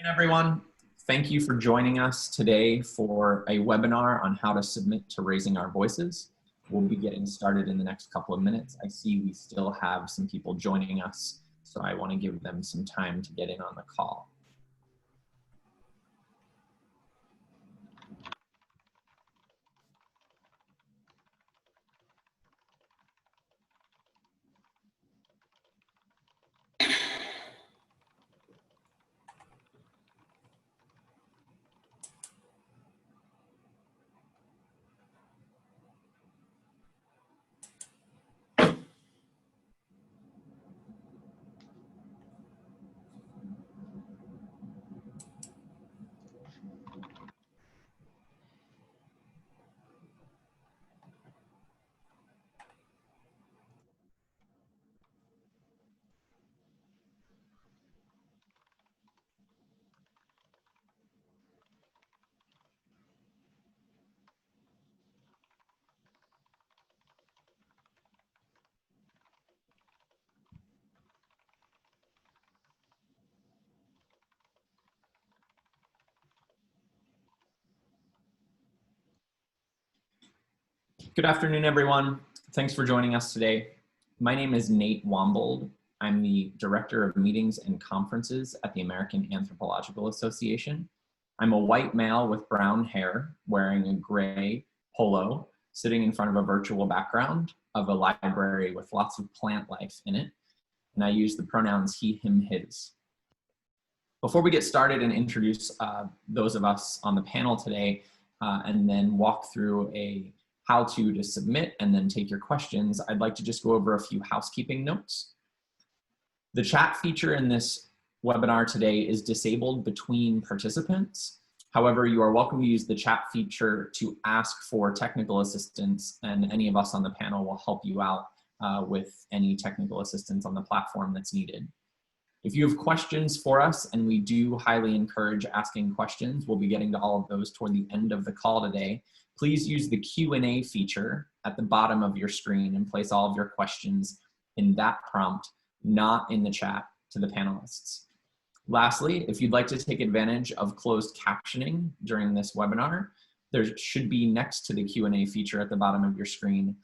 Everyone. Thank you for joining us today for a webinar on how to submit to Raising Our Voices. We'll be getting started in the next couple of minutes. I see we still have some people joining us, so I want to give them some time to get in on the call. Good afternoon, everyone. Thanks for joining us today. My name is Nate Wombold. I'm the Director of Meetings and Conferences at the American Anthropological Association. I'm a white male with brown hair, wearing a gray polo, sitting in front of a virtual background of a library with lots of plant life in it, and I use the pronouns he, him, his. Before we get started and introduce those of us on the panel today, and then walk through a how to submit and then take your questions, I'd like to just go over a few housekeeping notes. The chat feature in this webinar today is disabled between participants. However, you are welcome to use the chat feature to ask for technical assistance, and any of us on the panel will help you out with any technical assistance on the platform that's needed. If you have questions for us, and we do highly encourage asking questions, we'll be getting to all of those toward the end of the call today. Please use the Q&A feature at the bottom of your screen and place all of your questions in that prompt, not in the chat to the panelists. Lastly, if you'd like to take advantage of closed captioning during this webinar, there should be next to the Q&A feature at the bottom of your screen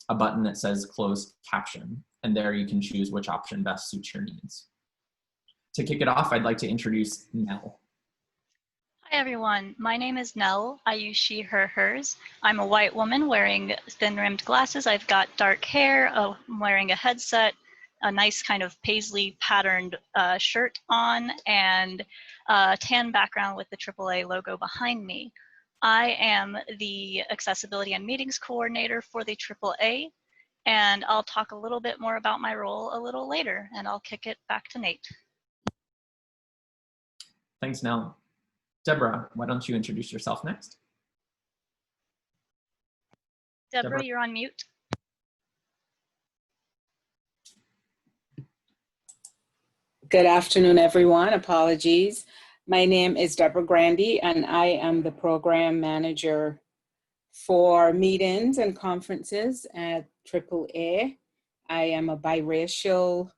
a button that says closed caption, and there you can choose which option best suits your needs. To kick it off, I'd like to introduce Nell. Hi everyone, my name is Nell. I use she, her, hers. I'm a white woman wearing thin-rimmed glasses. I've got dark hair, I'm wearing a headset, a nice kind of paisley patterned shirt on, and a tan background with the AAA logo behind me. I am the Accessibility and Meetings Coordinator for the AAA, and I'll talk a little bit more about my role a little later, and I'll kick it back to Nate. Thanks, Nell. Deborah, why don't you introduce yourself next? Deborah, you're on mute. Good afternoon, everyone. Apologies. My name is Deborah Grandy, and I am the Program Manager for Meetings and Conferences at AAA. I am a biracial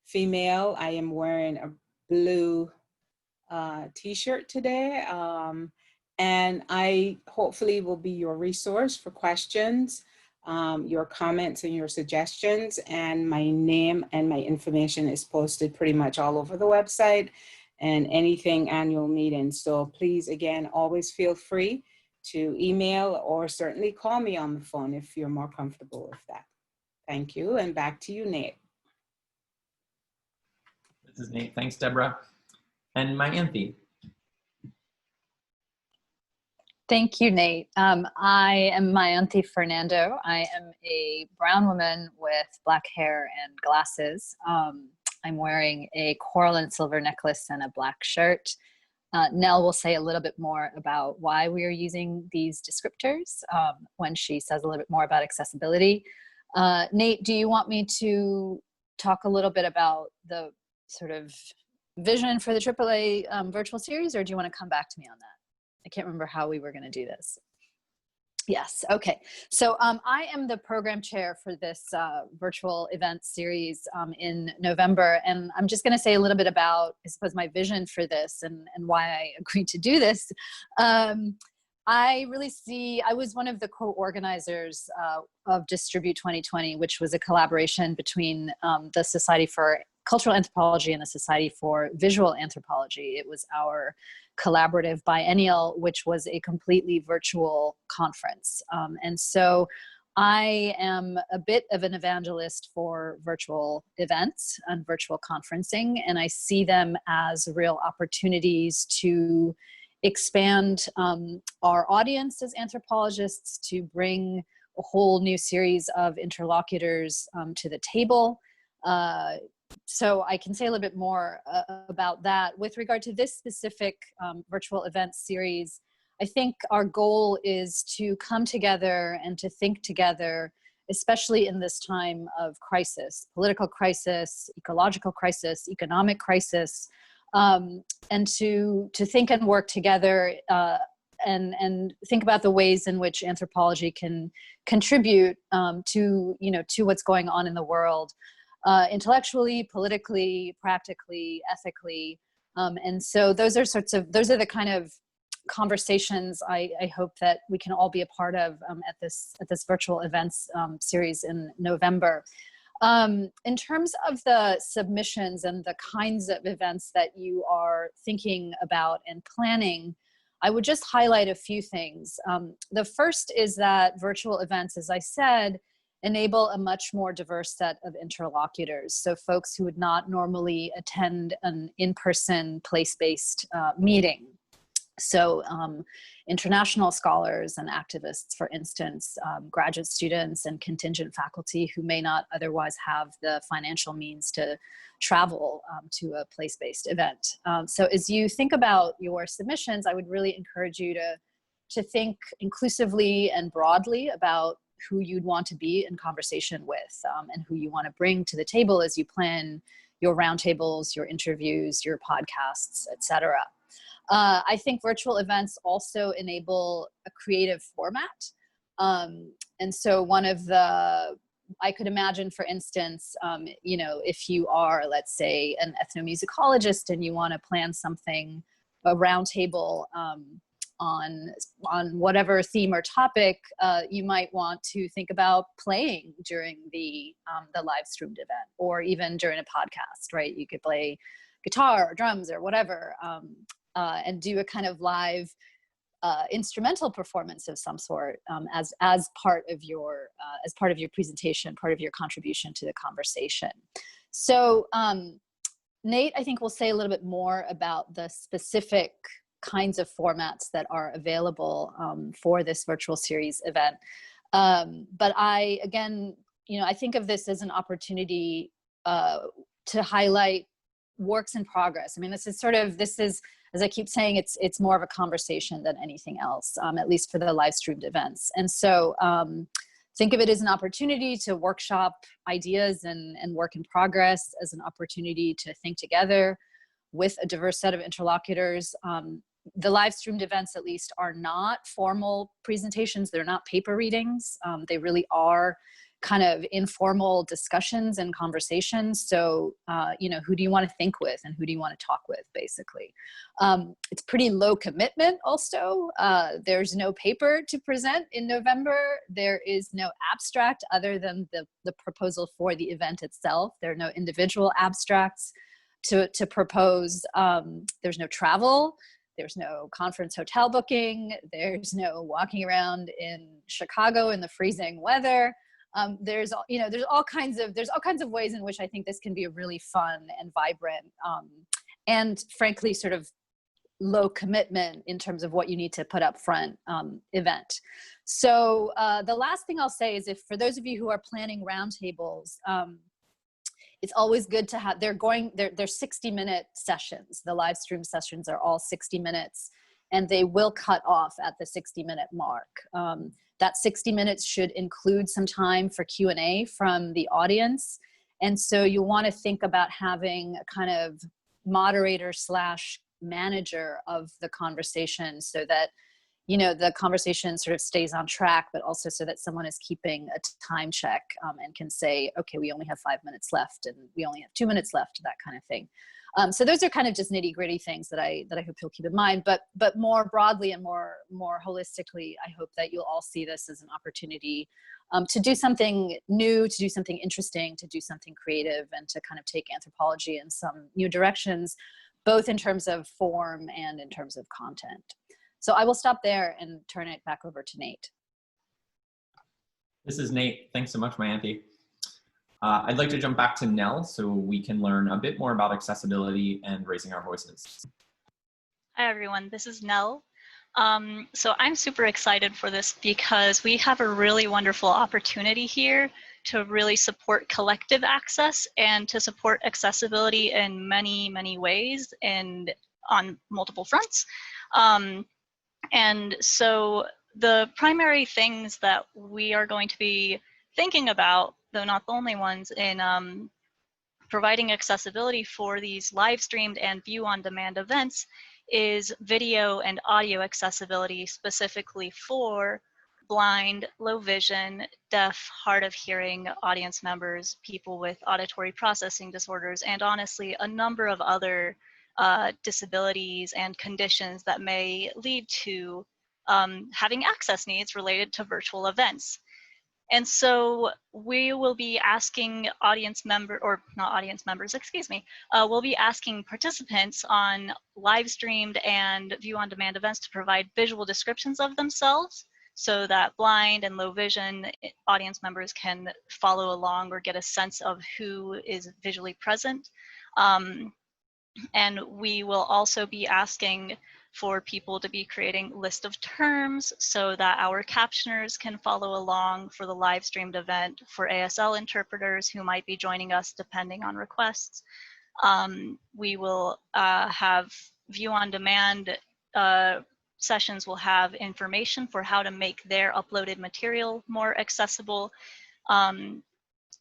female. I am wearing a blue t-shirt today, and I hopefully will be your resource for questions, your comments and your suggestions, and my name and my information is posted pretty much all over the website and anything annual meeting. So please, again, always feel free to email or certainly call me on the phone if you're more comfortable with that. Thank you, and back to you, Nate. This is Nate. Thanks, Deborah. And Mayanthi. Thank you, Nate. I am Mayanthi Fernando. I am a brown woman with black hair and glasses. I'm wearing a coral and silver necklace and a black shirt. Nell will say a little bit more about why we are using these descriptors when she says a little bit more about accessibility. Nate, do you want me to talk a little bit about the sort of vision for the AAA virtual series, or do you want to come back to me on that? I can't remember how we were going to do this. Yes. Okay. So I am the program chair for this virtual event series in November. And I'm just going to say a little bit about, I suppose, my vision for this and why I agreed to do this. I really see, I was one of the co-organizers of Distribute 2020, which was a collaboration between the Society for Cultural Anthropology and the Society for Visual Anthropology. It was our collaborative biennial, which was a completely virtual conference. And so I am a bit of an evangelist for virtual events and virtual conferencing, and I see them as real opportunities to expand our audience as anthropologists, to bring a whole new series of interlocutors to the table. So I can say a little bit more about that. With regard to this specific virtual event series, I think our goal is to come together and to think together, especially in this time of crisis, political crisis, ecological crisis, economic crisis, and to think and work together and think about the ways in which anthropology can contribute to what's going on in the world. Intellectually, politically, practically, ethically. And so those are the kind of conversations I hope that we can all be a part of at this virtual events series in November. In terms of the submissions and the kinds of events that you are thinking about and planning, I would just highlight a few things. The first is that virtual events, as I said, enable a much more diverse set of interlocutors. So folks who would not normally attend an in-person, place-based meeting. So international scholars and activists, for instance, graduate students and contingent faculty who may not otherwise have the financial means to travel to a place-based event. So as you think about your submissions, I would really encourage you to think inclusively and broadly about who you'd want to be in conversation with and who you want to bring to the table as you plan your roundtables, your interviews, your podcasts, etc. I think virtual events also enable a creative format. And so I could imagine, for instance, if you are, let's say, an ethnomusicologist and you want to plan something, a roundtable on whatever theme or topic, you might want to think about playing during the live streamed event, or even during a podcast, right? You could play guitar or drums or whatever, and do a kind of live instrumental performance of some sort as part of your presentation, part of your contribution to the conversation. So Nate, I think, will say a little bit more about the specific kinds of formats that are available for this virtual series event. But I think of this as an opportunity to highlight works in progress. I mean, this is, as I keep saying, it's more of a conversation than anything else, at least for the live streamed events. And so think of it as an opportunity to workshop ideas and work in progress, as an opportunity to think together with a diverse set of interlocutors. The live streamed events, at least, are not formal presentations. They're not paper readings. They really are kind of informal discussions and conversations. So, who do you want to think with and who do you want to talk with, basically? It's pretty low commitment also. There's no paper to present in November. There is no abstract other than the proposal for the event itself. There are no individual abstracts to propose. There's no travel. There's no conference hotel booking. There's no walking around in Chicago in the freezing weather. There's all kinds of ways in which I think this can be a really fun and vibrant and frankly sort of low commitment in terms of what you need to put up front event. So the last thing I'll say is, if for those of you who are planning roundtables, it's always good to have, they're 60-minute sessions. The live stream sessions are all 60 minutes and they will cut off at the 60-minute mark. That 60 minutes should include some time for Q&A from the audience. And so you want to think about having a kind of moderator / manager of the conversation, so that you know, the conversation sort of stays on track, but also so that someone is keeping a time check and can say, okay, we only have 5 minutes left and we only have 2 minutes left, that kind of thing. So those are kind of just nitty gritty things that I hope you'll keep in mind, but more broadly and more holistically, I hope that you'll all see this as an opportunity to do something new, to do something interesting, to do something creative, and to kind of take anthropology in some new directions, both in terms of form and in terms of content. So I will stop there and turn it back over to Nate. This is Nate. Thanks so much, my auntie. I'd like to jump back to Nell so we can learn a bit more about accessibility and raising our voices. Hi, everyone. This is Nell. So I'm super excited for this because we have a really wonderful opportunity here to really support collective access and to support accessibility in many, many ways and on multiple fronts. And so the primary things that we are going to be thinking about, though not the only ones, in providing accessibility for these live streamed and view on demand events is video and audio accessibility, specifically for blind, low vision, deaf, hard of hearing audience members, people with auditory processing disorders, and honestly, a number of other disabilities and conditions that may lead to having access needs related to virtual events. And so we will be asking audience member, or not audience members, excuse me, we'll be asking participants on live streamed and view on demand events to provide visual descriptions of themselves so that blind and low vision audience members can follow along or get a sense of who is visually present. And we will also be asking for people to be creating list of terms so that our captioners can follow along for the live streamed event, for ASL interpreters who might be joining us depending on requests. We will have view on demand sessions will have information for how to make their uploaded material more accessible.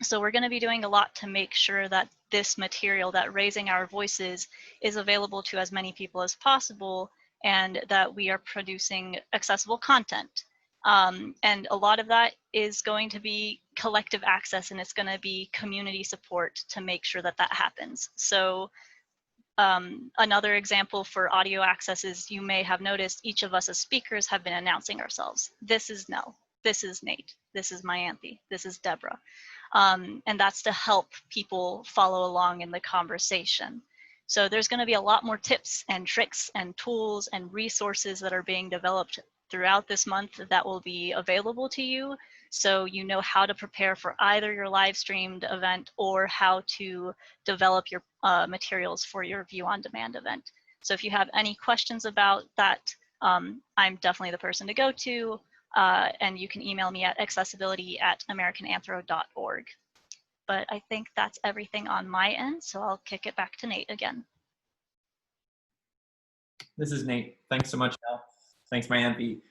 So we're going to be doing a lot to make sure that this material, that raising our voices, is available to as many people as possible, and that we are producing accessible content. And a lot of that is going to be collective access, and it's going to be community support to make sure that that happens. So another example for audio access is, you may have noticed each of us as speakers have been announcing ourselves. This is Nell. This is Nate. This is my auntie. This is Deborah. And that's to help people follow along in the conversation. So there's going to be a lot more tips and tricks and tools and resources that are being developed throughout this month that will be available to you, so you know how to prepare for either your live streamed event or how to develop your materials for your view on demand event. So if you have any questions about that, I'm definitely the person to go to. And you can email me at accessibility@americananthro.org. But I think that's everything on my end, so I'll kick it back to Nate again. This is Nate. Thanks so much, Nell. Thanks, my auntie.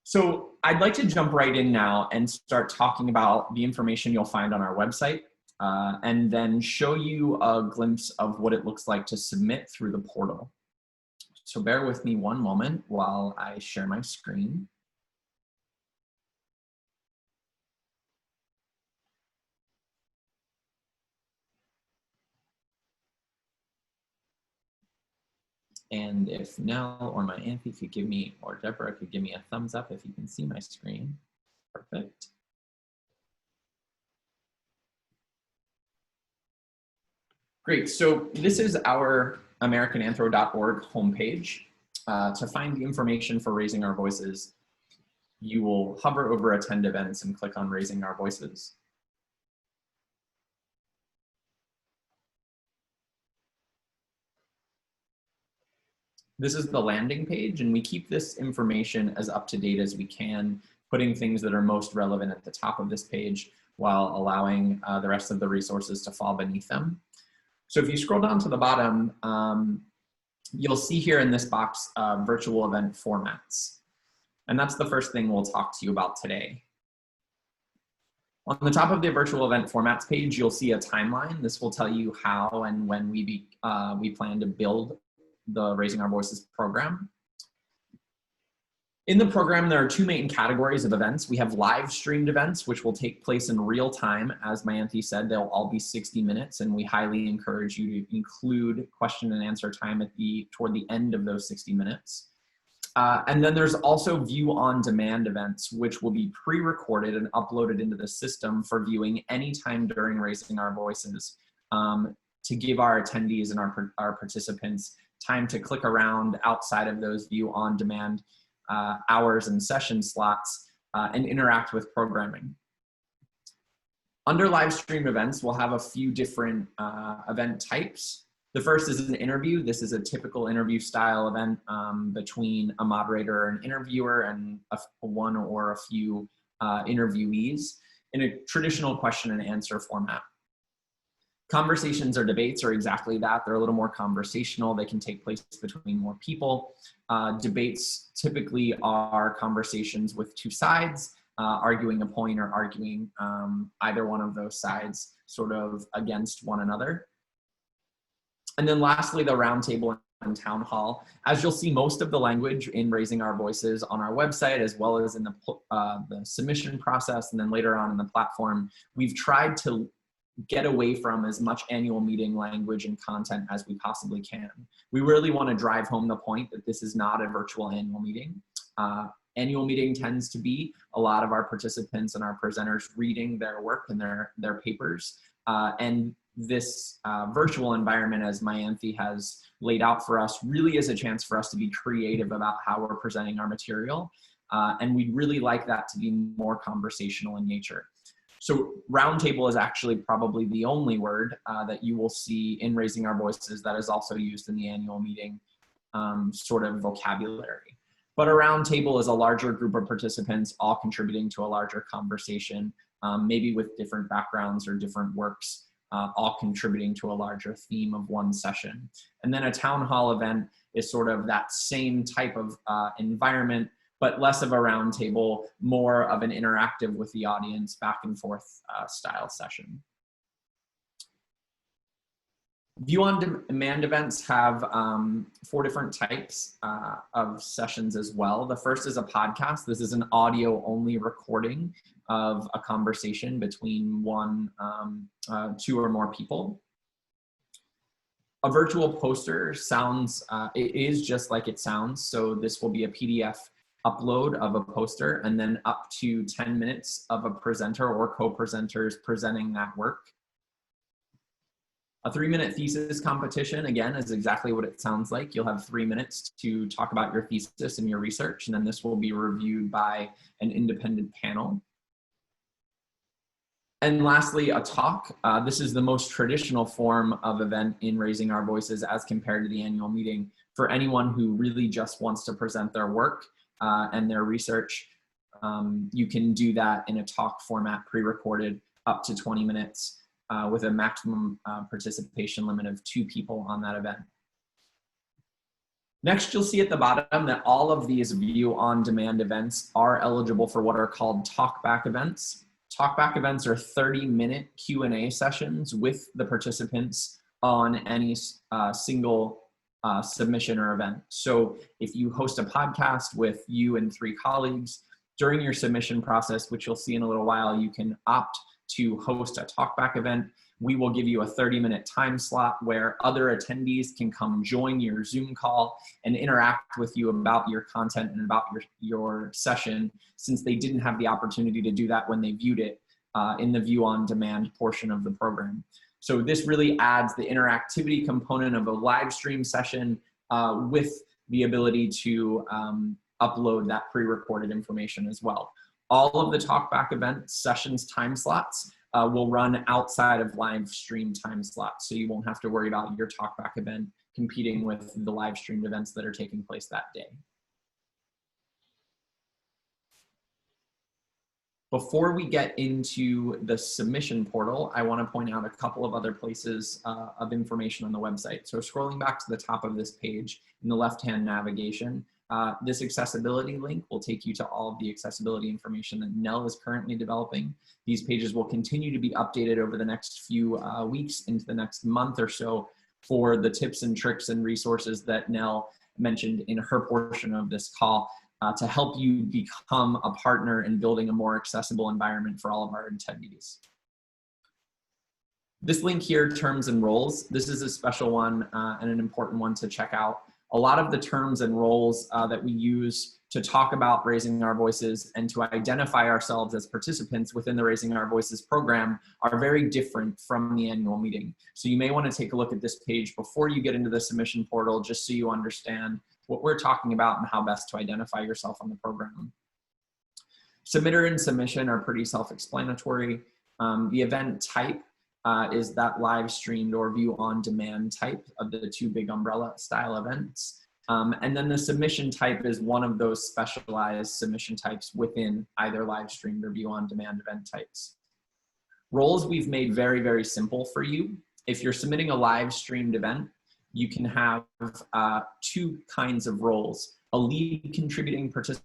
So I'd like to jump right in now and start talking about the information you'll find on our website, and then show you a glimpse of what it looks like to submit through the portal. So bear with me one moment while I share my screen. And if Nell or my auntie could give me, or Deborah could give me a thumbs up if you can see my screen. Perfect. Great, so this is our americananthro.org homepage. To find the information for raising our voices, you will hover over attend events and click on raising our voices. This is the landing page, and we keep this information as up to date as we can, putting things that are most relevant at the top of this page while allowing the rest of the resources to fall beneath them. So if you scroll down to the bottom, you'll see here in this box virtual event formats. And that's the first thing we'll talk to you about today. On the top of the virtual event formats page, you'll see a timeline. This will tell you how and when we plan to build the Raising Our Voices program. In the program, there are two main categories of events. We have live streamed events, which will take place in real time. As Mayanthi said, they'll all be 60 minutes, and we highly encourage you to include question and answer time toward the end of those 60 minutes. And then there's also view on demand events, which will be pre-recorded and uploaded into the system for viewing anytime during Raising Our Voices, to give our attendees and our participants time to click around outside of those view on demand hours and session slots and interact with programming. Under live stream events, we'll have a few different event types. The first is an interview. This is a typical interview style event between a moderator or an interviewer and one or a few interviewees in a traditional question and answer format. Conversations or debates are exactly that. They're a little more conversational. They can take place between more people. Debates typically are conversations with two sides, arguing a point or arguing either one of those sides sort of against one another. And then lastly, the roundtable and town hall. As you'll see, most of the language in Raising Our Voices on our website, as well as in the submission process, and then later on in the platform, we've tried to get away from as much annual meeting language and content as we possibly can. We really want to drive home the point that this is not a virtual annual meeting. Annual meeting tends to be a lot of our participants and our presenters reading their work and their papers. And this virtual environment, as Mayanthi has laid out for us, really is a chance for us to be creative about how we're presenting our material. And we'd really like that to be more conversational in nature. So roundtable is actually probably the only word that you will see in Raising Our Voices that is also used in the annual meeting sort of vocabulary. But a roundtable is a larger group of participants all contributing to a larger conversation, maybe with different backgrounds or different works, all contributing to a larger theme of one session. And then a town hall event is sort of that same type of environment, but less of a roundtable, more of an interactive with the audience, back and forth style session. View on demand events have 4 different types of sessions as well. The first is a podcast. This is an audio only recording of a conversation between 2 or more people. A virtual poster sounds, it is just like it sounds. So this will be a PDF upload of a poster and then up to 10 minutes of a presenter or co-presenters presenting that work. A 3-minute thesis competition, again, is exactly what it sounds like. You'll have 3 minutes to talk about your thesis and your research, and then this will be reviewed by an independent panel. And lastly, a talk. This is the most traditional form of event in Raising Our Voices as compared to the annual meeting. For anyone who really just wants to present their work and their research, you can do that in a talk format, pre-recorded, up to 20 minutes. With a maximum participation limit of 2 people on that event. Next, you'll see at the bottom that all of these view on demand events are eligible for what are called talkback events. Talkback events are 30-minute Q&A sessions with the participants on any single submission or event. So if you host a podcast with you and 3 colleagues, during your submission process, which you'll see in a little while, you can opt to host a talkback event. We will give you a 30-minute time slot where other attendees can come join your Zoom call and interact with you about your content and about your session, since they didn't have the opportunity to do that when they viewed it in the view on demand portion of the program. So this really adds the interactivity component of a live stream session with the ability to upload that pre-recorded information as well. All of the talkback event sessions time slots will run outside of live stream time slots, so you won't have to worry about your talkback event competing with the live streamed events that are taking place that day. Before we get into the submission portal, I want to point out a couple of other places of information on the website. So scrolling back to the top of this page in the left-hand navigation, this accessibility link will take you to all of the accessibility information that Nell is currently developing. These pages will continue to be updated over the next few weeks into the next month or so for the tips and tricks and resources that Nell mentioned in her portion of this call. to help you become a partner in building a more accessible environment for all of our attendees. This link here, terms and roles, this is a special one and an important one to check out. A lot of the terms and roles that we use to talk about raising our voices and to identify ourselves as participants within the Raising Our Voices program are very different from the annual meeting. So you may want to take a look at this page before you get into the submission portal, just so you understand what we're talking about and how best to identify yourself on the program. Submitter and submission are pretty self-explanatory. The event type is that live streamed or view on demand type of the two big umbrella style events. And then the submission type is one of those specialized submission types within either live streamed or view on demand event types. Roles we've made very, very simple for you. If you're submitting a live streamed event, you can have two kinds of roles: a lead contributing participant.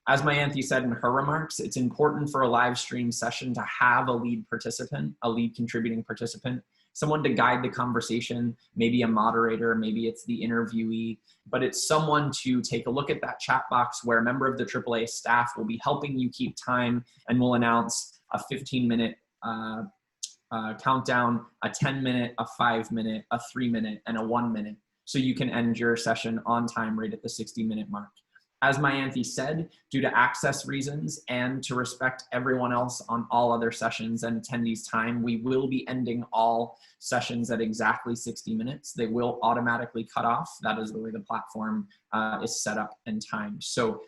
As my auntie said in her remarks, it's important for a live stream session to have a lead participant, a lead contributing participant, someone to guide the conversation, maybe a moderator, maybe it's the interviewee, but it's someone to take a look at that chat box where a member of the AAA staff will be helping you keep time and will announce a 15-minute countdown, a 10-minute, a 5-minute, a 3-minute, and a 1-minute, so you can end your session on time right at the 60-minute mark. As my auntie said, due to access reasons and to respect everyone else on all other sessions and attendees' time, we will be ending all sessions at exactly 60 minutes. They will automatically cut off. That is the way the platform is set up and timed. So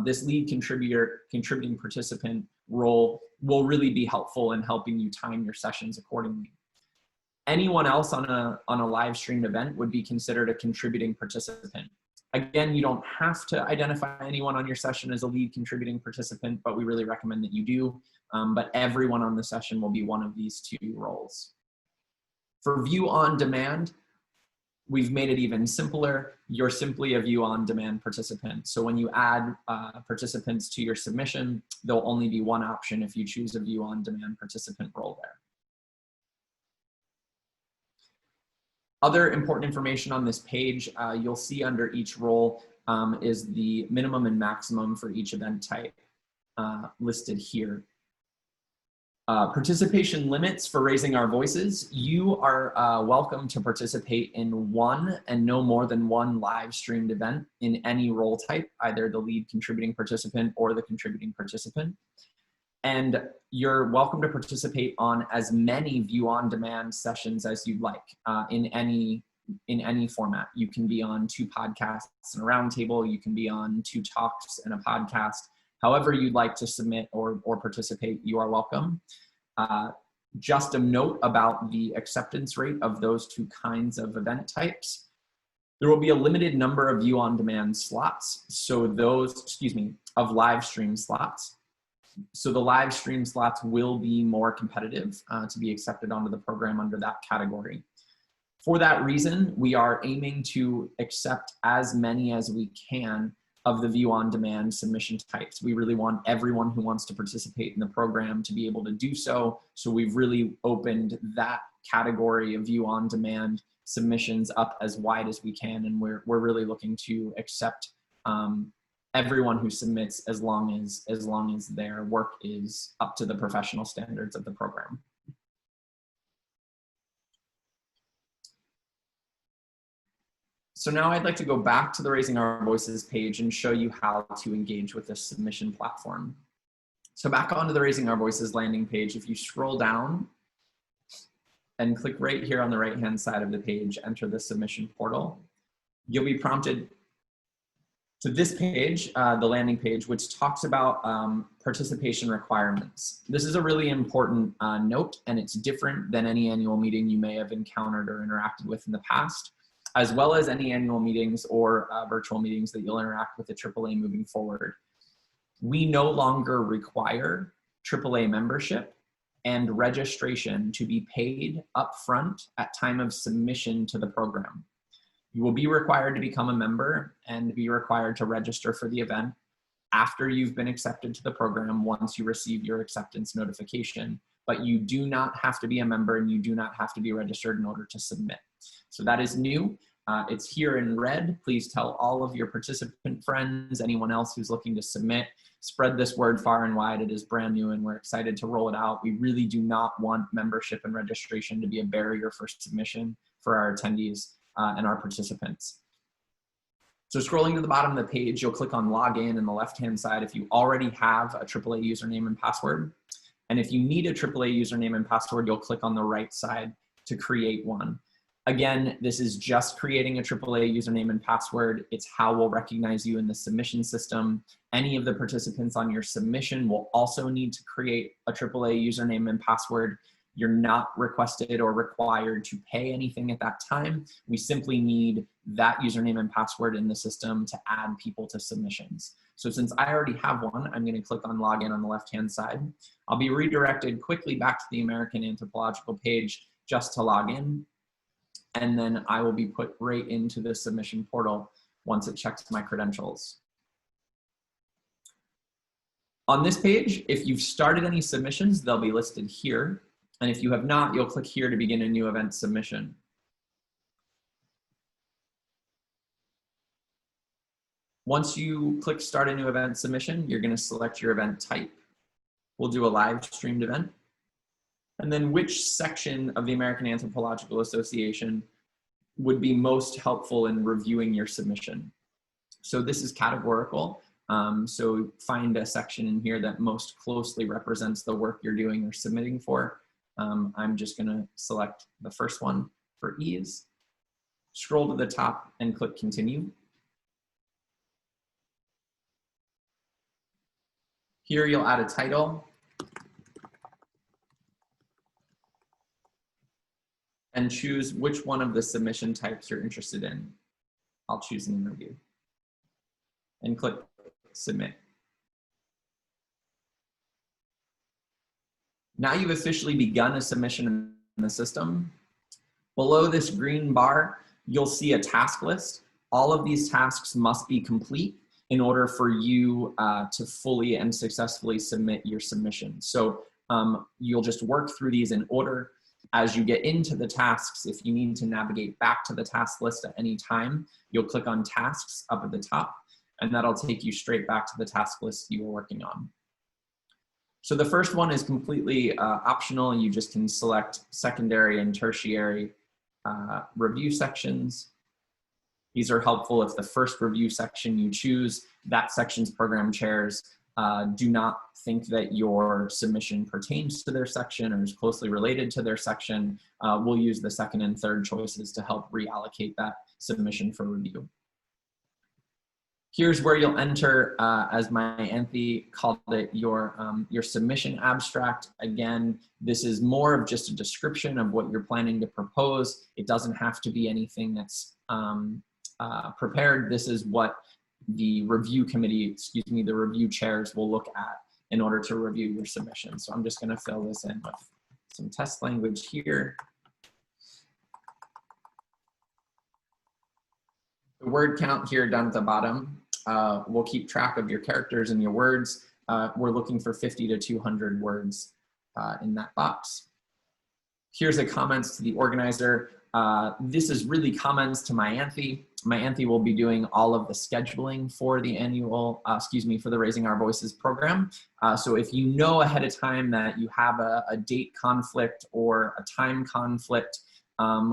this lead contributing participant role will really be helpful in helping you time your sessions accordingly. Anyone else on a live streamed event would be considered a contributing participant. Again, you don't have to identify anyone on your session as a lead contributing participant, but we really recommend that you do. But everyone on the session will be one of these two roles. For view on demand, we've made it even simpler. You're simply a view on demand participant. So when you add participants to your submission, there'll only be one option if you choose a view on demand participant role there. Other important information on this page, you'll see under each role is the minimum and maximum for each event type listed here. Participation limits for Raising Our Voices. You are welcome to participate in one and no more than one live streamed event in any role type, either the lead contributing participant or the contributing participant. And you're welcome to participate on as many view on demand sessions as you'd like in any format. You can be on 2 podcasts and a roundtable. You can be on 2 talks and a podcast. However you'd like to submit or participate, you are welcome. Just a note about the acceptance rate of those 2 kinds of event types. There will be a limited number of view on demand slots. So those, of live stream slots. So the live stream slots will be more competitive to be accepted onto the program under that category. For that reason, we are aiming to accept as many as we can of the view on demand submission types. We really want everyone who wants to participate in the program to be able to do so. So we've really opened that category of view on demand submissions up as wide as we can. And we're really looking to accept everyone who submits as long as their work is up to the professional standards of the program. So now I'd like to go back to the Raising Our Voices page and show you how to engage with this submission platform. So back onto the Raising Our Voices landing page, if you scroll down and click right here on the right-hand side of the page, enter the submission portal, you'll be prompted to this page, the landing page, which talks about participation requirements. This is a really important note, and it's different than any annual meeting you may have encountered or interacted with in the past, as well as any annual meetings or virtual meetings that you'll interact with the AAA moving forward. We no longer require AAA membership and registration to be paid upfront at time of submission to the program. You will be required to become a member and be required to register for the event after you've been accepted to the program once you receive your acceptance notification, but you do not have to be a member and you do not have to be registered in order to submit. So that is new. It's here in red. Please tell all of your participant friends, anyone else who's looking to submit. Spread this word far and wide. It is brand new and we're excited to roll it out. We really do not want membership and registration to be a barrier for submission for our attendees and our participants. So scrolling to the bottom of the page, you'll click on Login in the left-hand side if you already have a AAA username and password. And if you need a AAA username and password, you'll click on the right side to create one. Again, this is just creating a AAA username and password. It's how we'll recognize you in the submission system. Any of the participants on your submission will also need to create a AAA username and password. You're not requested or required to pay anything at that time. We simply need that username and password in the system to add people to submissions. So since I already have one, I'm gonna click on Login on the left-hand side. I'll be redirected quickly back to the American Anthropological page just to log in. And then I will be put right into the submission portal once it checks my credentials. On this page, if you've started any submissions, they'll be listed here. And if you have not, you'll click here to begin a new event submission. Once you click Start a New Event Submission, you're going to select your event type. We'll do a live streamed event. And then which section of the American Anthropological Association would be most helpful in reviewing your submission. So this is categorical. So find a section in here that most closely represents the work you're doing or submitting for. I'm just gonna select the first one for ease. Scroll to the top and click Continue. Here you'll add a title. And choose which one of the submission types you're interested in. I'll choose an interview. And click Submit. Now you've officially begun a submission in the system. Below this green bar, you'll see a task list. All of these tasks must be complete in order for you to fully and successfully submit your submission. So you'll just work through these in order. As you get into the tasks, if you need to navigate back to the task list at any time, you'll click on Tasks up at the top, and that'll take you straight back to the task list you were working on. So the first one is completely optional. You just can select secondary and tertiary review sections. These are helpful if the first review section you choose, that section's program chairs do not think that your submission pertains to their section or is closely related to their section. We'll use the second and third choices to help reallocate that submission for review. Here's where you'll enter, as my Anthi called it, your submission abstract. Again, this is more of just a description of what you're planning to propose. It doesn't have to be anything that's prepared. This is what the review committee, excuse me, the review chairs will look at in order to review your submission. So I'm just going to fill this in with some test language here. The word count here down at the bottom, we'll keep track of your characters and your words. We're looking for 50 to 200 words in that box. Here's the comments to the organizer. This is really comments to my Anthi. My Anthi will be doing all of the scheduling for the annual, for the Raising Our Voices program. So if you know ahead of time that you have a date conflict or a time conflict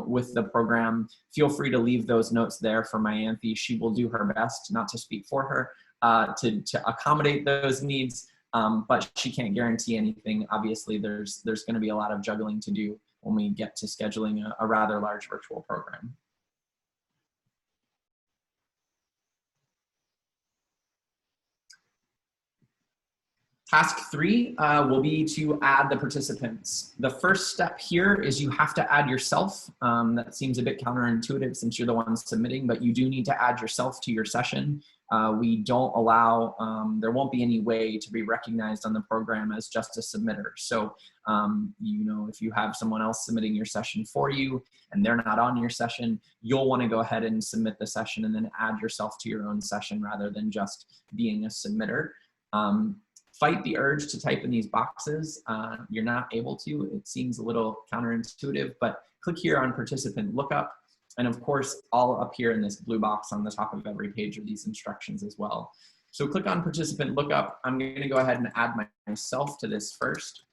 with the program, feel free to leave those notes there for my Anthi. She will do her best, not to speak for her, to accommodate those needs, but she can't guarantee anything. Obviously, there's going to be a lot of juggling to do when we get to scheduling a rather large virtual program. Task 3 will be to add the participants. The first step here is you have to add yourself. That seems a bit counterintuitive since you're the one submitting, but you do need to add yourself to your session. We don't allow, there won't be any way to be recognized on the program as just a submitter. So, you know, if you have someone else submitting your session for you and they're not on your session, you'll want to go ahead and submit the session and then add yourself to your own session rather than just being a submitter. Fight the urge to type in these boxes. You're not able to. It seems a little counterintuitive, but click here on participant lookup. And of course, all up here in this blue box on the top of every page are these instructions as well. So click on participant lookup. I'm going to go ahead and add myself to this first.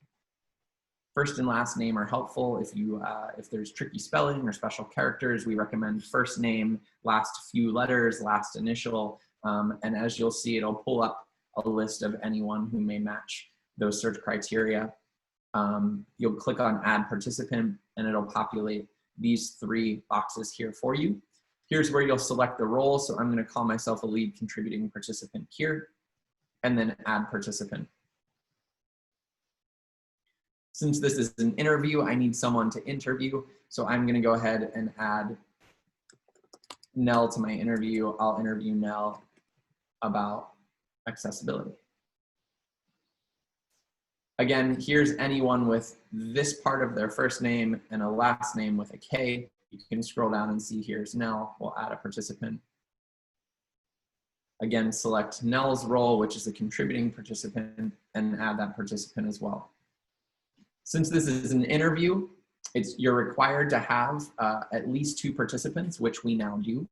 First and last name are helpful. If there's tricky spelling or special characters, we recommend first name, last few letters, last initial. And as you'll see, it'll pull up a list of anyone who may match those search criteria. You'll click on add participant and it'll populate these 3 boxes here for you. Here's where you'll select the role. So I'm going to call myself a lead contributing participant here and then add participant. Since this is an interview, I need someone to interview. So I'm going to go ahead and add Nell to my interview. I'll interview Nell about accessibility. Again, here's anyone with this part of their first name and a last name with a K. You can scroll down and see here's Nell. We'll add a participant. Again, select Nell's role, which is a contributing participant, and add that participant as well. Since this is an interview, you're required to have at least 2 participants, which we now do.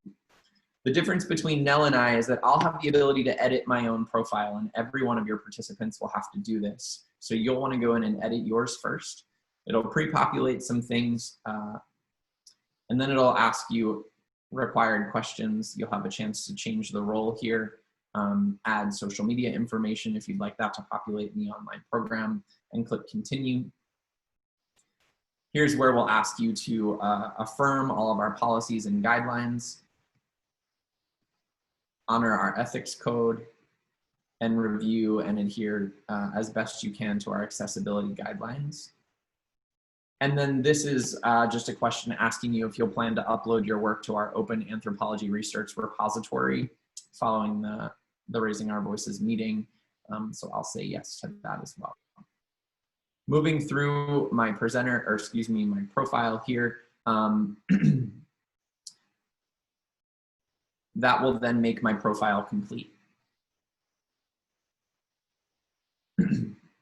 The difference between Nell and I is that I'll have the ability to edit my own profile, and every one of your participants will have to do this. So you'll want to go in and edit yours first. It'll pre-populate some things, and then it'll ask you required questions. You'll have a chance to change the role here, add social media information if you'd like that to populate in the online program, and click continue. Here's where we'll ask you to affirm all of our policies and guidelines, honor our ethics code, and review and adhere as best you can to our accessibility guidelines. And then this is just a question asking you if you'll plan to upload your work to our open anthropology research repository following the Raising Our Voices meeting. So I'll say yes to that as well. Moving through my my profile here, that will then make my profile complete.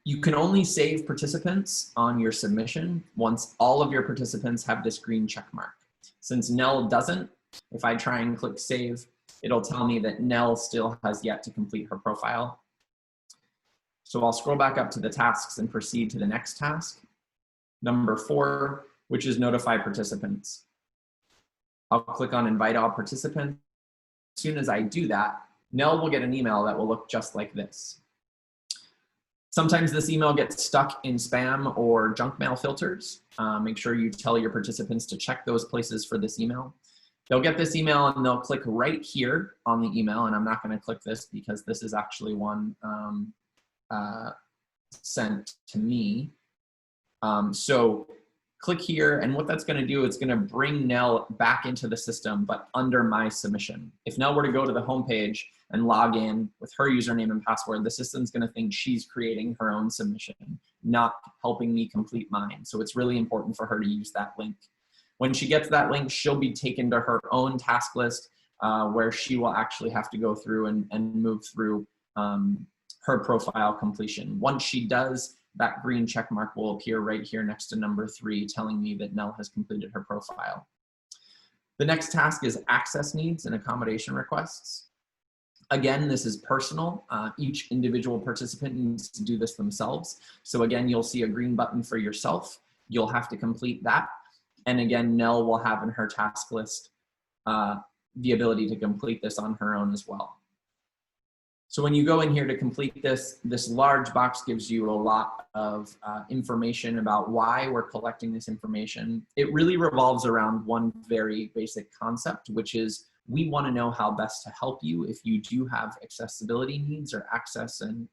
You can only save participants on your submission once all of your participants have this green check mark. Since Nell doesn't, if I try and click save, it'll tell me that Nell still has yet to complete her profile. So I'll scroll back up to the tasks and proceed to the next task, number 4, which is notify participants. I'll click on invite all participants. As soon as I do that, Nell will get an email that will look just like this. Sometimes this email gets stuck in spam or junk mail filters. Make sure you tell your participants to check those places for this email. They'll get this email and they'll click right here on the email, and I'm not going to click this because this is actually one sent to me. So click here, and what that's going to do, it's going to bring Nell back into the system, but under my submission. If Nell were to go to the homepage and log in with her username and password, the system's going to think she's creating her own submission, not helping me complete mine. So it's really important for her to use that link. When she gets that link, she'll be taken to her own task list where she will actually have to go through and move through her profile completion. Once she does, that green check mark will appear right here next to number 3, telling me that Nell has completed her profile. The next task is access needs and accommodation requests. Again, this is personal. Each individual participant needs to do this themselves. So again, you'll see a green button for yourself. You'll have to complete that. And again, Nell will have in her task list the ability to complete this on her own as well. So when you go in here to complete this, this large box gives you a lot of information about why we're collecting this information. It really revolves around one very basic concept, which is we want to know how best to help you if you do have accessibility needs or access and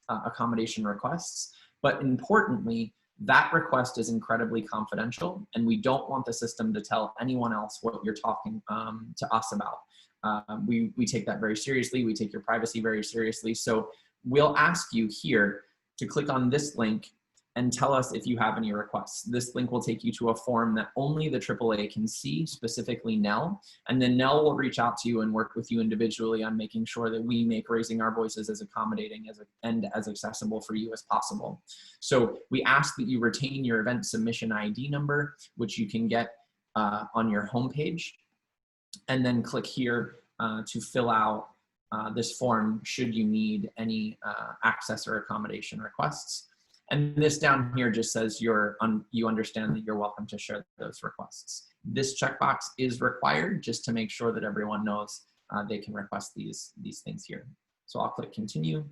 accommodation requests. But importantly, that request is incredibly confidential, and we don't want the system to tell anyone else what you're talking to us about. We take that very seriously. We take your privacy very seriously. So we'll ask you here to click on this link and tell us if you have any requests. This link will take you to a form that only the AAA can see, specifically Nell, and then Nell will reach out to you and work with you individually on making sure that we make Raising Our Voices as accommodating and as accessible for you as possible. So we ask that you retain your event submission ID number, which you can get on your homepage, and then click here to fill out this form should you need any access or accommodation requests. And this down here just says you understand that you're welcome to share those requests. This checkbox is required just to make sure that everyone knows they can request these things here. So I'll click continue.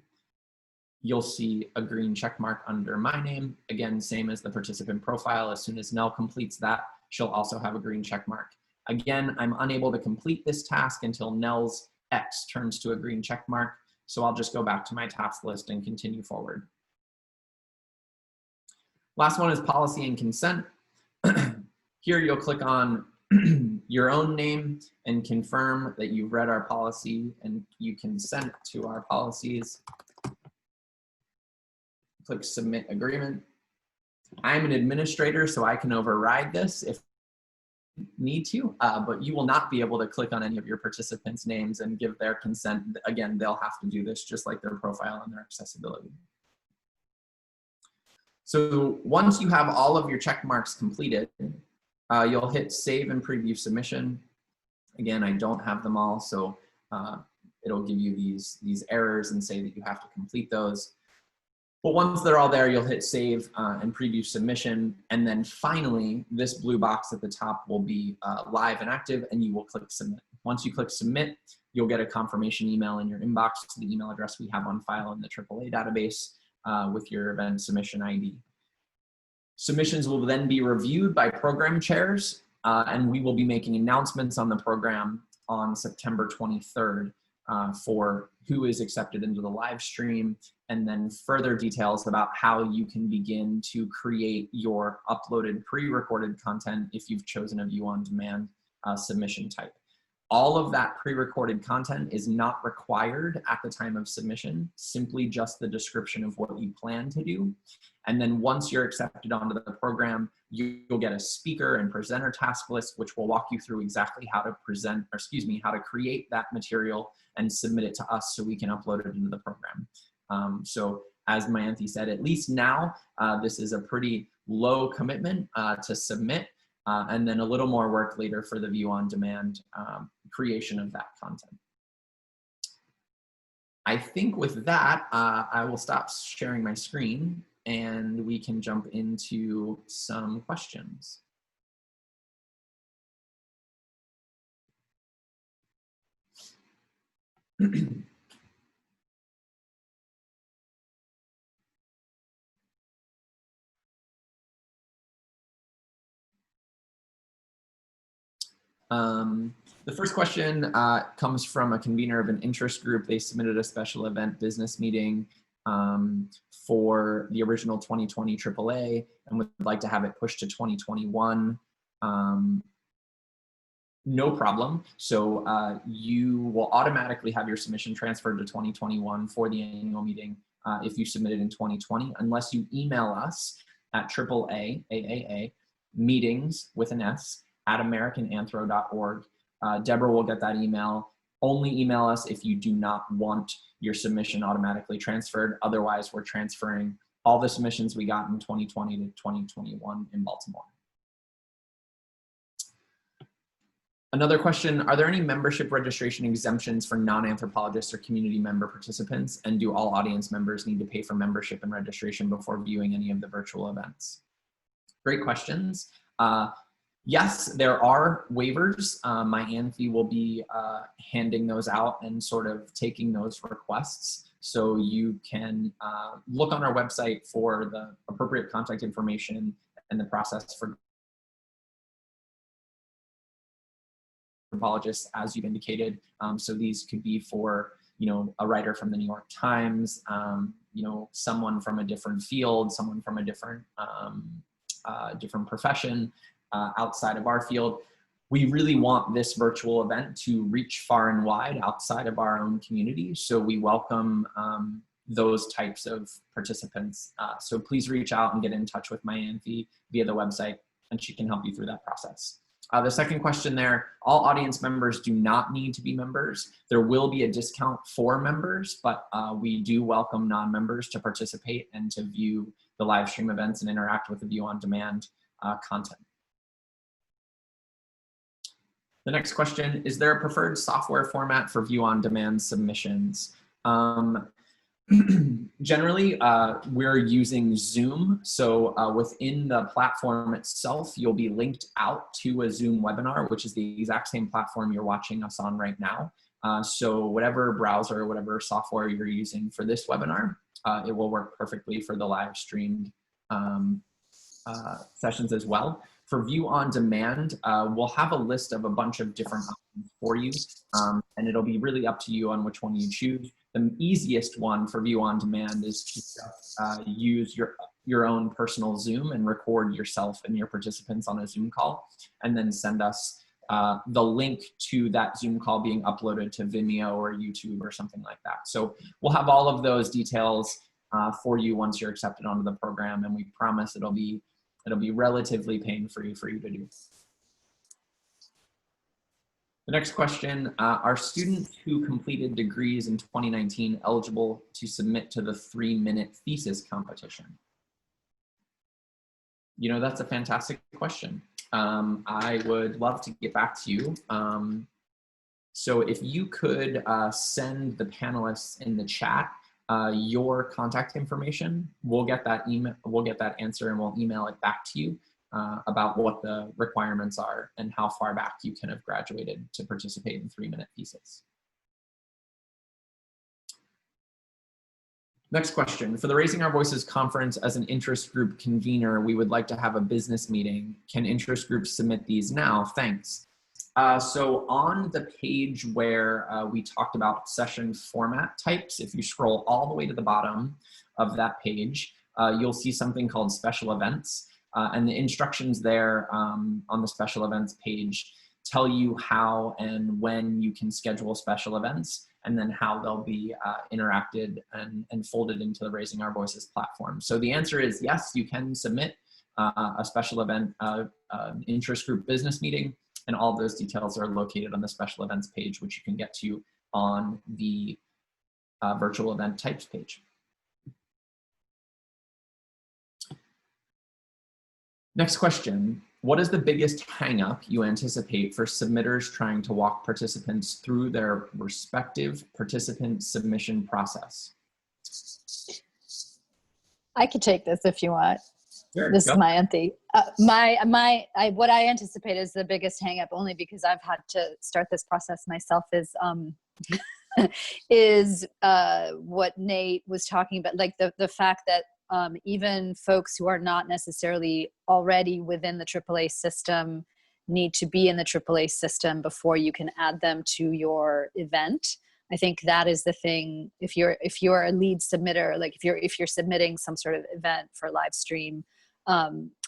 You'll see a green check mark under my name. Again, same as the participant profile. As soon as Nell completes that, she'll also have a green check mark. Again, I'm unable to complete this task until Nell's X turns to a green check mark. So I'll just go back to my task list and continue forward. Last one is policy and consent. Here you'll click on your own name and confirm that you've read our policy and you consent to our policies. Click submit agreement. I'm an administrator, so I can override this if need to, but you will not be able to click on any of your participants' names and give their consent. Again, they'll have to do this just like their profile and their accessibility. So once you have all of your check marks completed, you'll hit save and preview submission. Again, I don't have them all, so it'll give you these errors and say that you have to complete those. But once they're all there, you'll hit save and preview submission. And then finally, this blue box at the top will be live and active, and you will click submit. Once you click submit, you'll get a confirmation email in your inbox to the email address we have on file in the AAA database with your event submission ID. Submissions will then be reviewed by program chairs, and we will be making announcements on the program on September 23rd for who is accepted into the live stream, and then further details about how you can begin to create your uploaded pre-recorded content if you've chosen a view on demand submission type. All of that pre-recorded content is not required at the time of submission, simply just the description of what you plan to do. And then once you're accepted onto the program, you'll get a speaker and presenter task list, which will walk you through exactly how to present, or excuse me, how to create that material and submit it to us so we can upload it into the program. So as Mayanthi said, at least now, this is a pretty low commitment to submit, and then a little more work later for the view on demand creation of that content. I think with that, I will stop sharing my screen and we can jump into some questions. The first question comes from a convener of an interest group. They submitted a special event business meeting for the original 2020 AAA and would like to have it pushed to 2021. No problem. So you will automatically have your submission transferred to 2021 for the annual meeting if you submitted in 2020, unless you email us at AAA meetings with an S at americananthro.org. Deborah will get that email. Only email us if you do not want your submission automatically transferred. Otherwise, we're transferring all the submissions we got in 2020 to 2021 in Baltimore. Another question, are there any membership registration exemptions for non-anthropologists or community member participants? And do all audience members need to pay for membership and registration before viewing any of the virtual events? Great questions. Yes, there are waivers. Mayanthi will be handing those out and sort of taking those requests. So you can look on our website for the appropriate contact information and the process for anthropologists, as you've indicated. So these could be for, a writer from the New York Times, someone from a different field, someone from a different profession outside of our field. We really want this virtual event to reach far and wide outside of our own community. So we welcome those types of participants. So please reach out and get in touch with Mayanthi via the website, and she can help you through that process. The second question there, all audience members do not need to be members. There will be a discount for members, but we do welcome non-members to participate and to view the live stream events and interact with the view on demand content. The next question, is there a preferred software format for view-on-demand submissions? Generally, we're using Zoom. So within the platform itself, you'll be linked out to a Zoom webinar, which is the exact same platform you're watching us on right now. So whatever browser or whatever software you're using for this webinar, it will work perfectly for the live streamed sessions as well. For view on demand, we'll have a list of a bunch of different options for you, and it'll be really up to you on which one you choose. The easiest one for view on demand is to just, use your own personal Zoom and record yourself and your participants on a Zoom call, and then send us the link to that Zoom call being uploaded to Vimeo or YouTube or something like that. So we'll have all of those details for you once you're accepted onto the program, and we promise it'll be relatively pain-free for you to do. The next question, are students who completed degrees in 2019 eligible to submit to the 3-minute thesis competition? You know, that's a fantastic question. I would love to get back to you. So if you could send the panelists in the chat your contact information, we'll get that email, we'll get that answer, and we'll email it back to you about what the requirements are and how far back you can have graduated to participate in 3-minute thesis. Next question, for the Raising Our Voices conference as an interest group convener, we would like to have a business meeting. Can interest groups submit these now? Thanks. So on the page where we talked about session format types, if you scroll all the way to the bottom of that page, you'll see something called special events. And the instructions there on the special events page tell you how and when you can schedule special events, and then how they'll be interacted and folded into the Raising Our Voices platform. So the answer is yes, you can submit a special event, interest group business meeting, and all those details are located on the special events page, which you can get to on the virtual event types page. Next question, what is the biggest hang-up you anticipate for submitters trying to walk participants through their respective participant submission process? I could take this if you want. Sure, This go. is my auntie. What I anticipate is the biggest hang up, only because I've had to start this process myself, is what Nate was talking about, like the fact that even folks who are not necessarily already within the AAA system need to be in the AAA system before you can add them to your event. I think that is the thing. If you're a lead submitter, like if you're submitting some sort of event for live stream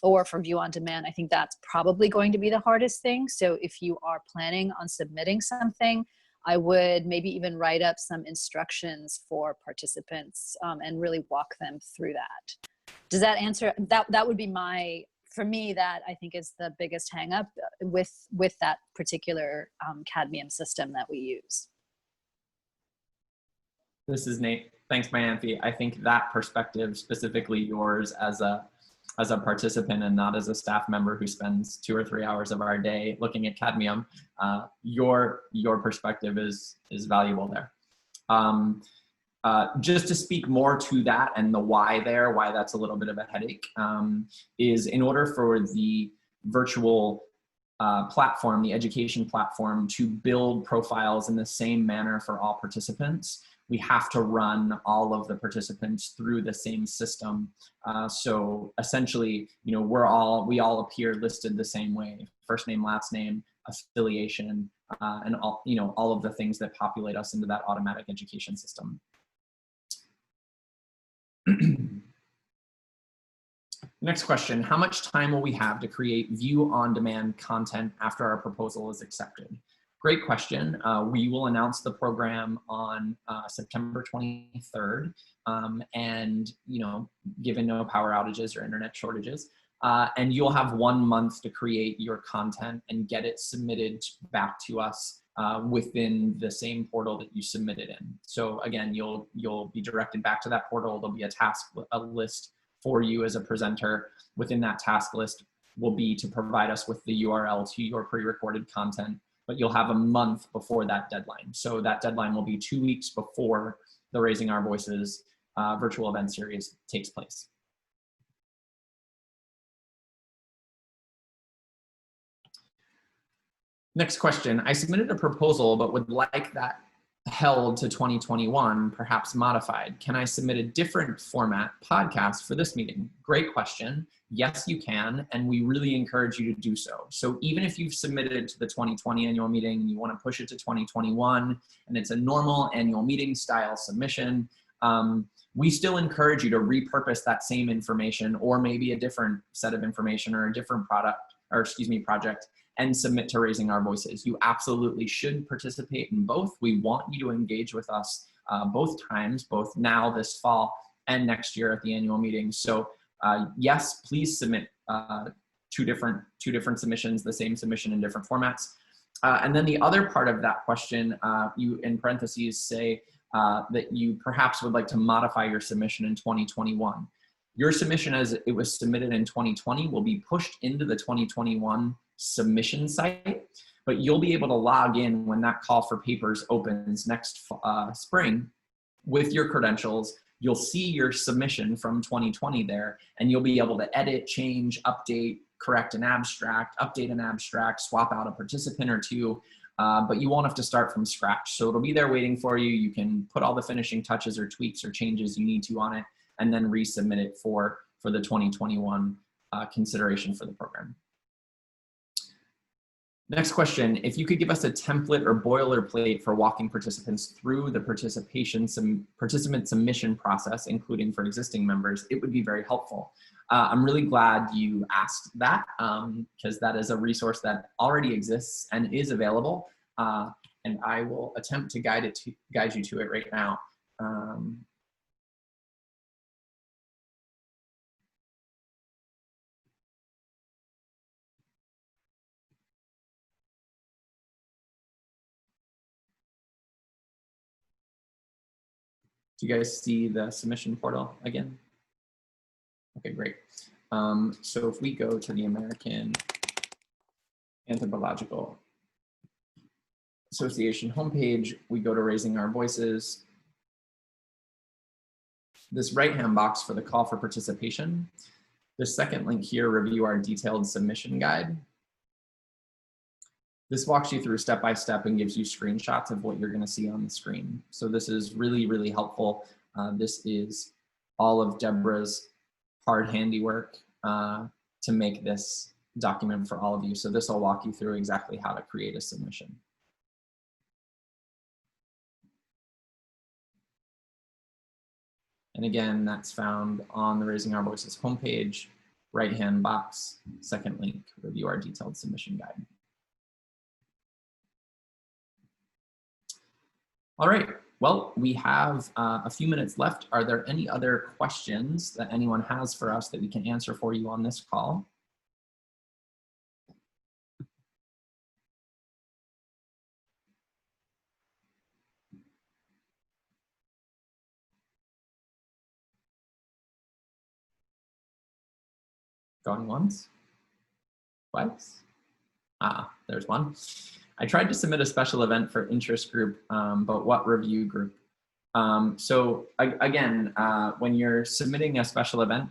or for view on demand, I think that's probably going to be the hardest thing. So if you are planning on submitting something, I would maybe even write up some instructions for participants and really walk them through that. Does that answer? That would be for me, that I think is the biggest hang up with that particular Cadmium system that we use. This is Nate. Thanks, my auntie. I think that perspective, specifically yours as a participant and not as a staff member who spends 2 or 3 hours of our day looking at Cadmium, your perspective is valuable there. Just to speak more to that and the why that's a little bit of a headache, is in order for the virtual platform, the education platform, to build profiles in the same manner for all participants, we have to run all of the participants through the same system. So essentially, you know, we all appear listed the same way: first name, last name, affiliation, and all, you know, all of the things that populate us into that automatic education system. Next question, how much time will we have to create view on demand content after our proposal is accepted? Great question. We will announce the program on September 23rd. And, you know, given no power outages or internet shortages, and you'll have 1 month to create your content and get it submitted back to us within the same portal that you submitted in. So again, you'll be directed back to that portal. There'll be a list for you as a presenter. Within that task list will be to provide us with the URL to your pre-recorded content. but you'll have a month before that deadline. So that deadline will be 2 weeks before the Raising Our Voices virtual event series takes place. Next question. I submitted a proposal, but would like that held to 2021, perhaps modified. Can I submit a different format podcast for this meeting? Great question. Yes, you can, and we really encourage you to do so. So even if you've submitted to the 2020 annual meeting and you want to push it to 2021, and it's a normal annual meeting style submission, we still encourage you to repurpose that same information, or maybe a different set of information or a different project, and submit to Raising Our Voices. You absolutely should participate in both. We want you to engage with us both times, both now, this fall, and next year at the annual meeting. So yes, please submit two different submissions, the same submission in different formats. And then the other part of that question, you in parentheses say that you perhaps would like to modify your submission in 2021. Your submission as it was submitted in 2020 will be pushed into the 2021 submission site, but you'll be able to log in when that call for papers opens next spring with your credentials. You'll see your submission from 2020 there, and you'll be able to edit, change, update, correct an abstract, update an abstract, swap out a participant or two, but you won't have to start from scratch. So it'll be there waiting for you. You can put all the finishing touches or tweaks or changes you need to on it, and then resubmit it for the 2021 consideration for the program. Next question, if you could give us a template or boilerplate for walking participants through the participant submission process, including for existing members, it would be very helpful. I'm really glad you asked that, because that is a resource that already exists and is available, and I will attempt to guide you to it right now. Do you guys see the submission portal again? Okay, great. So if we go to the American Anthropological Association homepage, we go to Raising Our Voices. This right-hand box for the call for participation. The second link here, review our detailed submission guide. This walks you through step by step and gives you screenshots of what you're going to see on the screen. So this is really, really helpful. This is all of Deborah's hard handiwork to make this document for all of you. So this will walk you through exactly how to create a submission. And again, that's found on the Raising Our Voices homepage, right-hand box, second link, review our detailed submission guide. All right, well, we have a few minutes left. Are there any other questions that anyone has for us that we can answer for you on this call? Going once? Twice? Ah, there's one. I tried to submit a special event for interest group, but what review group? So again, when you're submitting a special event,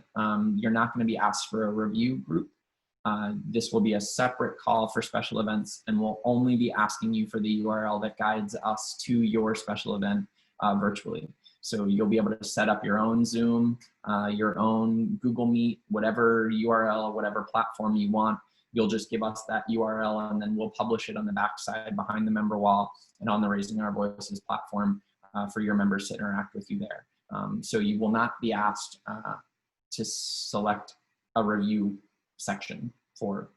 you're not going to be asked for a review group. This will be a separate call for special events, and we'll only be asking you for the URL that guides us to your special event virtually. So you'll be able to set up your own Zoom, your own Google Meet, whatever URL, whatever platform you want. You'll just give us that URL, and then we'll publish it on the backside behind the member wall and on the Raising Our Voices platform for your members to interact with you there. So you will not be asked to select a review section for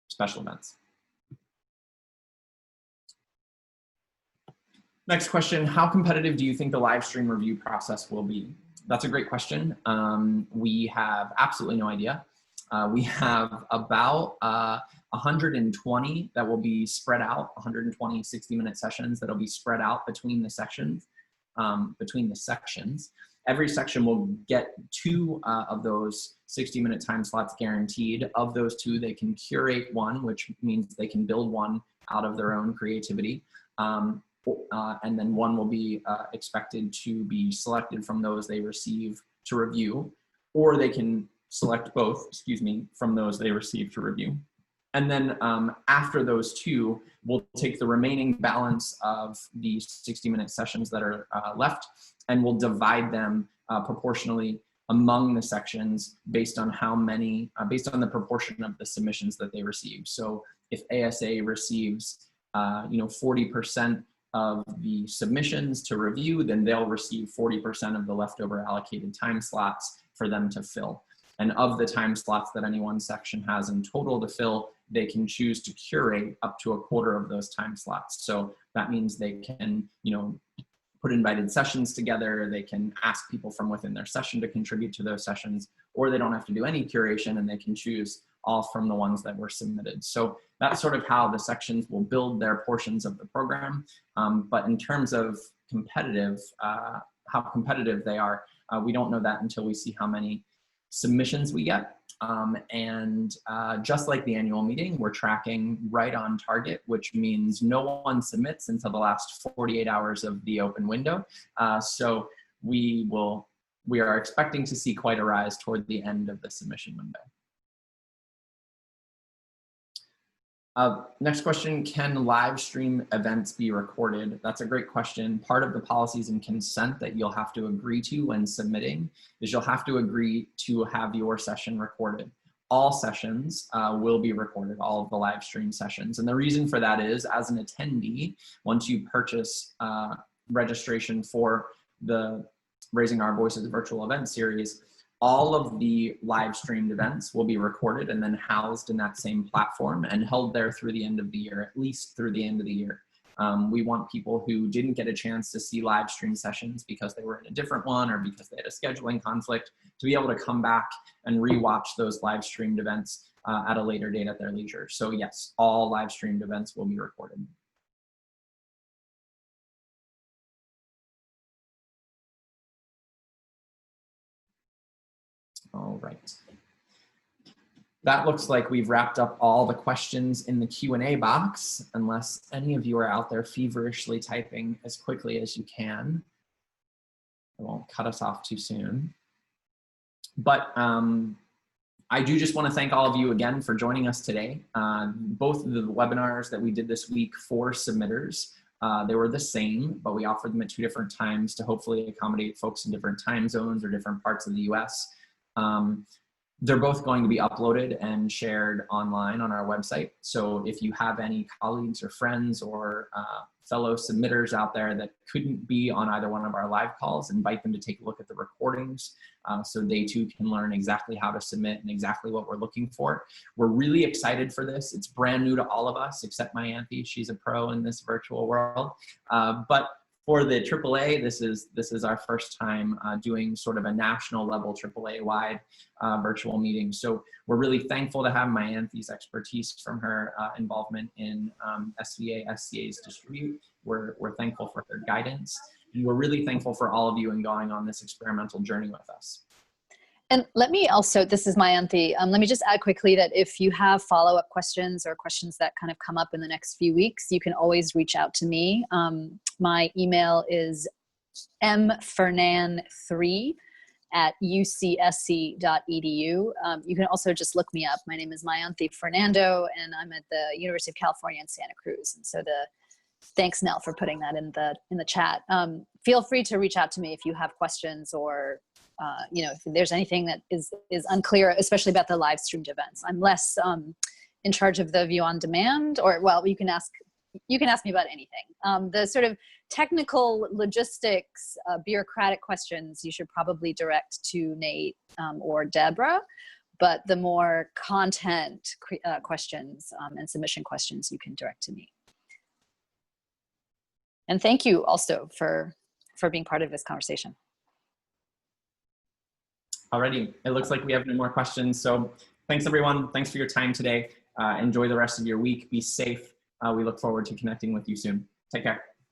special events. Next question, how competitive do you think the live stream review process will be? That's a great question. We have absolutely no idea. We have about 120 that will be spread out, 120 60-minute sessions that'll be spread out between the sections. Every section will get 2 of those 60-minute time slots guaranteed. Of those 2, they can curate one, which means they can build one out of their own creativity. And then one will be expected to be selected from those they receive to review, or they can select both, from those they receive to review. And then after those two, we'll take the remaining balance of the 60-minute sessions that are left, and we'll divide them proportionally among the sections based on how many, based on the proportion of the submissions that they receive. So if ASA receives 40% of the submissions to review, then they'll receive 40% of the leftover allocated time slots for them to fill. And of the time slots that any one section has in total to fill, they can choose to curate up to a quarter of those time slots. So that means they can, put invited sessions together, they can ask people from within their session to contribute to those sessions, or they don't have to do any curation and they can choose all from the ones that were submitted. So that's sort of how the sections will build their portions of the program. But in terms of competitive, how competitive they are, we don't know that until we see how many submissions we get. Just like the annual meeting, we're tracking right on target, which means no one submits until the last 48 hours of the open window. So we are expecting to see quite a rise toward the end of the submission window. Next question, can live stream events be recorded? That's a great question. Part of the policies and consent that you'll have to agree to when submitting is you'll have to agree to have your session recorded. All sessions will be recorded, all of the live stream sessions. And the reason for that is, as an attendee, once you purchase registration for the Raising Our Voices virtual event series, all of the live streamed events will be recorded and then housed in that same platform and held there through the end of the year, at least through the end of the year. We want people who didn't get a chance to see live stream sessions because they were in a different one or because they had a scheduling conflict to be able to come back and rewatch those live streamed events at a later date at their leisure. So yes, all live streamed events will be recorded. All right. That looks like we've wrapped up all the questions in the Q&A box, unless any of you are out there feverishly typing as quickly as you can. I won't cut us off too soon. But I do just want to thank all of you again for joining us today. Both of the webinars that we did this week for submitters, they were the same, but we offered them at 2 different times to hopefully accommodate folks in different time zones or different parts of the US. They're both going to be uploaded and shared online on our website. So if you have any colleagues or friends or fellow submitters out there that couldn't be on either one of our live calls, invite them to take a look at the recordings so they too can learn exactly how to submit and exactly what we're looking for. We're really excited for this. It's brand new to all of us, except my auntie. She's a pro in this virtual world. But for the AAA, this is our first time doing sort of a national level AAA-wide virtual meeting. So we're really thankful to have my auntie's expertise from her involvement in SVA, SCA's Distribute. We're thankful for her guidance. And we're really thankful for all of you in going on this experimental journey with us. And let me also, this is my auntie, let me just add quickly that if you have follow-up questions or questions that kind of come up in the next few weeks, you can always reach out to me. My email is mfernan3@ucsc.edu. You can also just look me up. My name is Mayanthi Fernando, and I'm at the University of California in Santa Cruz. And so thanks, Nell, for putting that in the chat. Feel free to reach out to me if you have questions or if there's anything that is unclear, especially about the live streamed events. I'm less in charge of the view on demand, or well, you can ask me about anything. The sort of technical logistics, bureaucratic questions, you should probably direct to Nate or Deborah, but the more content questions and submission questions you can direct to me. And thank you also for being part of this conversation. Alrighty, it looks like we have no more questions. So thanks everyone. Thanks for your time today. Enjoy the rest of your week. Be safe. We look forward to connecting with you soon. Take care.